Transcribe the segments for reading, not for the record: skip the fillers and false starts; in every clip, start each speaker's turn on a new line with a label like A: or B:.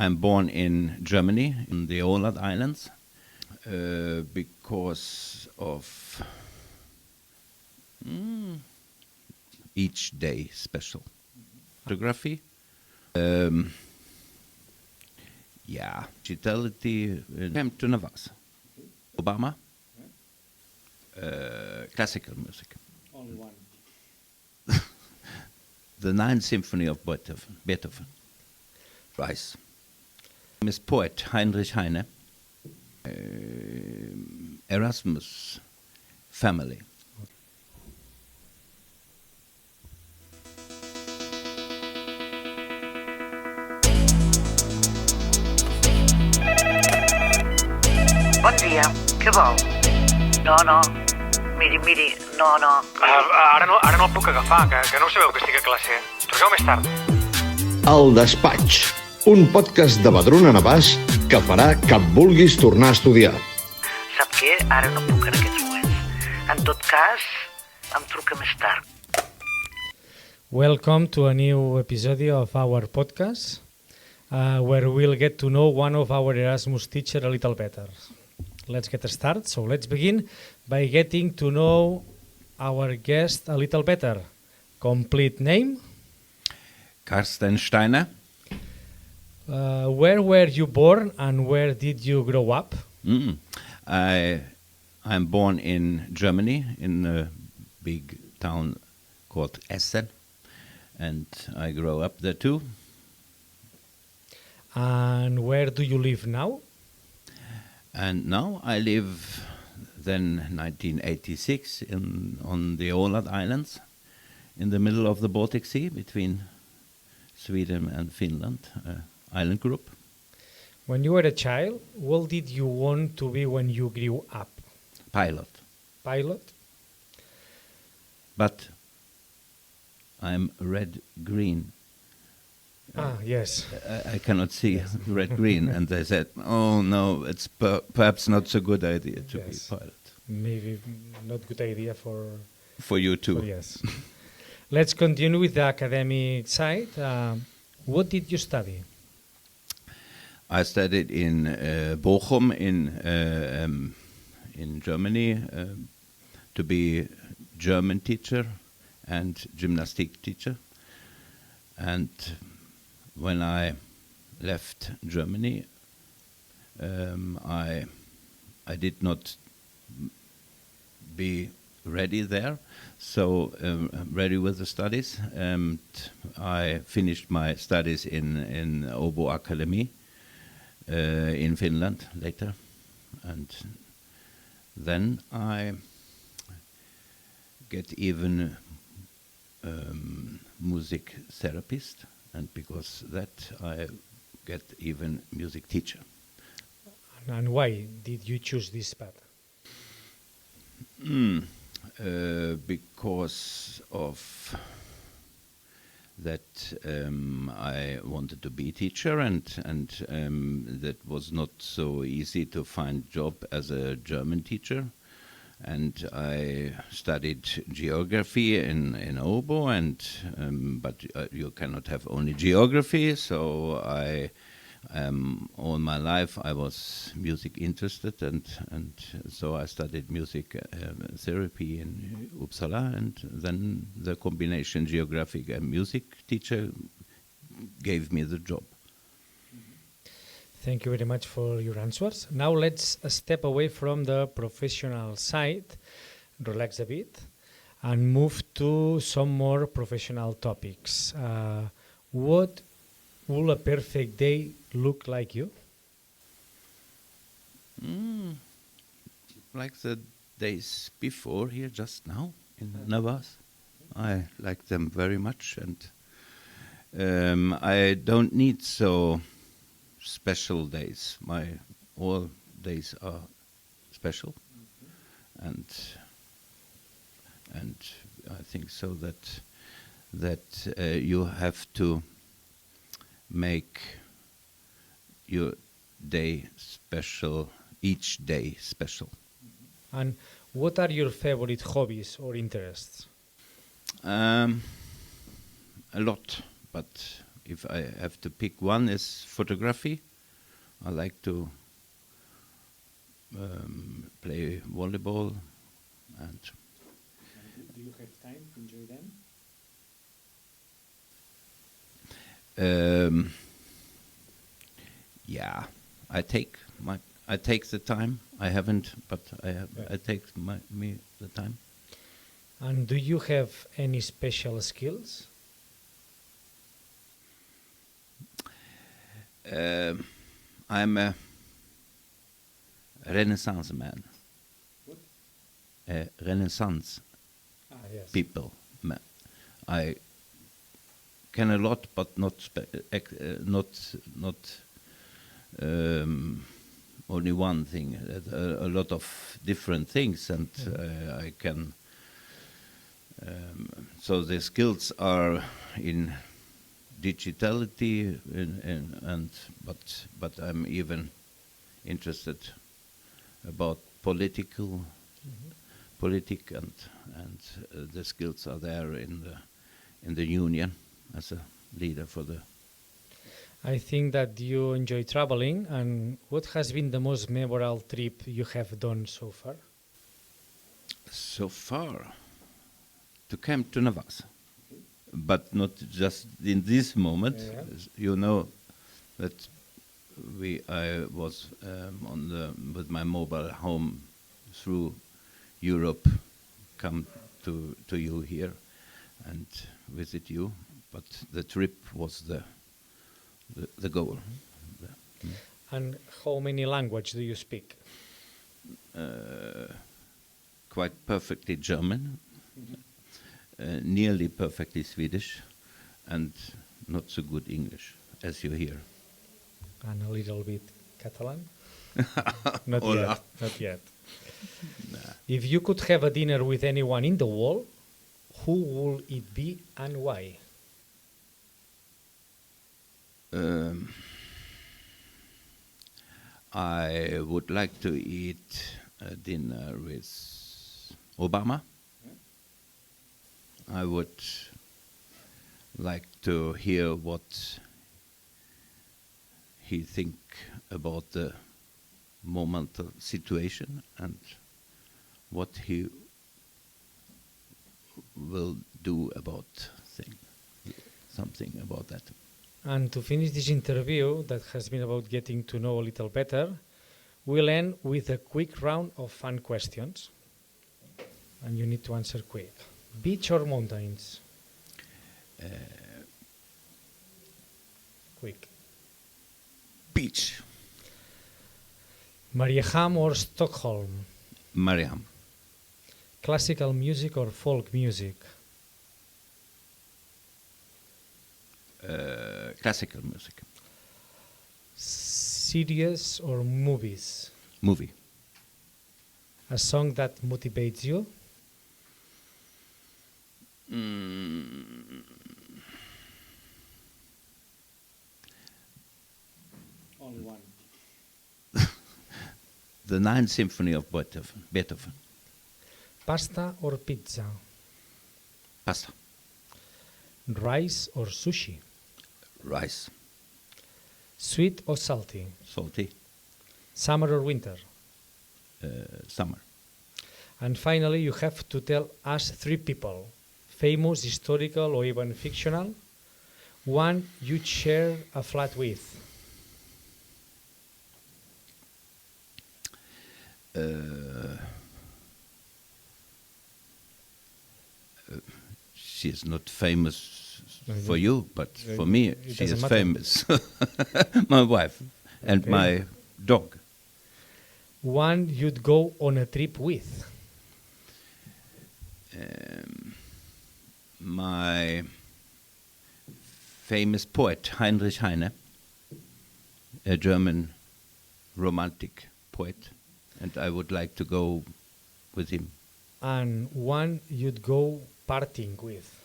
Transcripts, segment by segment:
A: I'm born in Germany, in the Åland Islands, because of each day special. Photography. Digitality, to Navàs. Obama. Classical music.
B: Only one.
A: The Ninth Symphony of Beethoven. Rice. Miss poet Heinrich Heine. Erasmus family.
C: Bon dia, què vol? No, miri, no.
B: Ara no el puc agafar, que no ho sabeu que estic a classe. Truqueu més tard.
D: El Despatx, un podcast de Vedruna Navàs que farà que vulguis tornar a estudiar.
C: Sap què? Ara no puc en aquests moments. En tot cas, em truca més tard.
E: Welcome to a new episode of our podcast, where we'll get to know one of our Erasmus teachers a little better. Let's get started. So let's begin by getting to know our guest a little better. Complete name?
A: Karsten Steiner.
E: Where were you born and where did you grow up?
A: I'm born in Germany, in a big town called Essen, and I grew up there too.
E: And where do you live now?
A: And now I live, then 1986, on the Åland Islands, in the middle of the Baltic Sea, between Sweden and Finland, island group.
E: When you were a child, what did you want to be when you grew up?
A: Pilot.
E: Pilot?
A: But I'm red-green.
E: Yes.
A: I cannot see red-green, and they said, "Oh no, it's perhaps not so good idea to be pilot."
E: Maybe not good idea
A: for you too.
E: Yes. Let's continue with the academic side. What did you study?
A: I studied in Bochum in Germany to be German teacher and gymnastic teacher, and when I left Germany, I did not be ready there, so ready with the studies. And I finished my studies in Åbo Academy in Finland later, and then I get even music therapist. And because that, I get even music teacher.
E: And why did you choose this path?
A: Because of that, I wanted to be a teacher, and that was not so easy to find job as a German teacher. And I studied geography in Åbo, but you cannot have only geography. So all my life I was music interested, and so I studied music therapy in Uppsala, and then the combination geographic and music teacher gave me the job.
E: Thank you very much for your answers. Now let's step away from the professional side, relax a bit, and move to some more professional topics. What will a perfect day look like you?
A: Like the days before here, just now in Navàs. I like them very much, and I don't need so special days. All days are special, and I think so that you have to make your day special, each day special.
E: And what are your favorite hobbies or interests?
A: A lot, but if I have to pick one, is photography. I like to play volleyball, and
E: Do you have time to enjoy them?
A: yeah, I take the time. I haven't, but I take the time.
E: And do you have any special skills?
A: I'm a Renaissance man.
E: What?
A: A Renaissance
E: Yes.
A: people. I can a lot, but not only one thing. A lot of different things, and I can. So the skills are in digitality, but I'm even interested about politic, and the skills are there in the union as a leader for the.
E: I think that you enjoy traveling, and what has been the most memorable trip you have done so far?
A: So far, to come to Navàs, but not just in this moment.
E: Yeah.
A: You know that I was with my mobile home through Europe, come to you here and visit you, but the trip was the goal.
E: And how many languages do you speak?
A: Quite perfectly German, nearly perfectly Swedish, and not so good English, as you hear.
E: And a little bit Catalan? Not
A: Hola.
E: yet. Not yet. If you could have a dinner with anyone in the world, who would it be and why?
A: I would like to eat a dinner with Obama. I would like to hear what he think about the momental situation and what he will do about something about that.
E: And to finish this interview that has been about getting to know a little better, we'll end with a quick round of fun questions. And you need to answer quick. Beach or mountains? Quick.
A: Beach.
E: Mariehamn or Stockholm?
A: Mariam.
E: Classical music or folk music?
A: Classical music.
E: Series or movies?
A: Movie.
E: A song that motivates you? Only one.
A: The Ninth Symphony of Beethoven.
E: Pasta or pizza?
A: Pasta.
E: Rice or sushi?
A: Rice.
E: Sweet or salty?
A: Salty.
E: Summer or winter?
A: Summer.
E: And finally, you have to tell us 3 people, famous, historical, or even fictional, one you'd share a flat with.
A: She is not famous for you, but for me, she is
E: doesn't matter.
A: famous. My wife and
E: Okay.
A: my dog.
E: One you'd go on a trip with.
A: My famous poet, Heinrich Heine, a German romantic poet, and I would like to go with him.
E: And one you'd go partying with.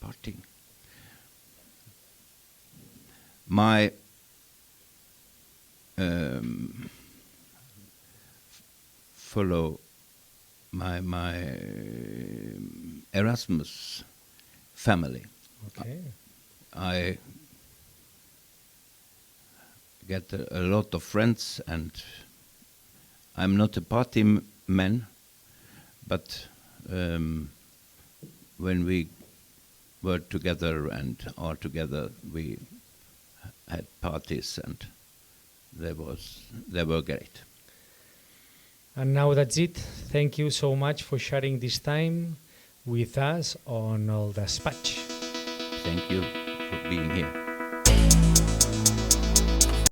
A: Parting. My my Erasmus family.
E: Okay.
A: I get a lot of friends, and I'm not a party man, but when we were together and are together, we had parties, and they were great.
E: And now that's it. Thank you so much for sharing this time with us on el Despatx.
A: Thank you for being here.